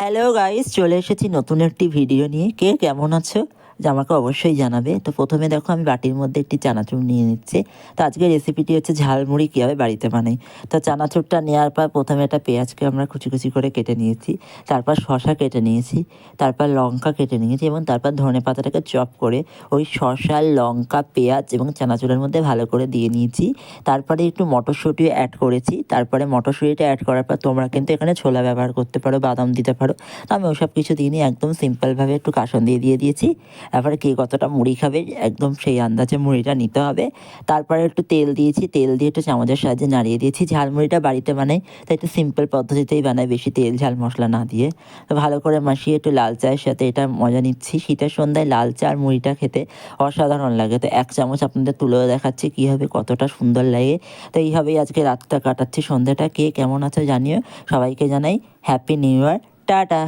Hello guys, চলে এসেছি নতুন একটি ভিডিও নিয়ে। কে কেমন আছো যে আমাকে অবশ্যই জানাবে। তো প্রথমে দেখো আমি বাটির মধ্যে একটি চানাচুর নিয়ে নিচ্ছি। তো আজকে রেসিপিটি হচ্ছে ঝালমুড়ি কীভাবে বাড়িতে বানাই। তো চানাচুরটা নেওয়ার পর প্রথমে একটা পেঁয়াজকে আমরা কুচি কুচি করে কেটে নিয়েছি, তারপর শসা কেটে নিয়েছি, তারপর লঙ্কা কেটে নিয়েছি এবং তারপর ধনে পাতাটাকে চপ করে ওই শসা, লঙ্কা, পেঁয়াজ এবং চানাচুরের মধ্যে ভালো করে দিয়ে নিয়েছি। তারপরে একটু মটরশুঁটিও অ্যাড করেছি। তারপরে মটরশুঁটিটা অ্যাড করার পর তোমরা কিন্তু এখানে ছোলা ব্যবহার করতে পারো, বাদাম দিতে পারো। তো আমি ওসব কিছু দিইনি, একদম সিম্পলভাবে একটু কাসুন্দি দিয়ে দিয়েছি। এবারে কে কতটা মুড়ি খাবে একদম সেই আন্দাজে মুড়িটা নিতে হবে। তারপরে একটু তেল দিয়েছি, তেল দিয়ে একটু চামচের সাহায্যে নাড়িয়ে দিয়েছি। ঝালমুড়িটা বাড়িতে বানাই তাই একটু সিম্পল পদ্ধতিতেই বানাই, বেশি তেল ঝাল মশলা না দিয়ে। তো ভালো করে মাখিয়ে একটু লাল চায়ের সাথে এটা মজা নিচ্ছি। শীতের সন্ধ্যায় লাল চা আর মুড়িটা খেতে অসাধারণ লাগে। তো এক চামচ আপনাদের তুলেও দেখাচ্ছি কীভাবে কতটা সুন্দর লাগে। তো এইভাবেই আজকে রাতটা কাটাচ্ছি, সন্ধ্যাটা। কে কেমন আছে জানিও। সবাইকে জানাই হ্যাপি নিউ ইয়ার। টাটা।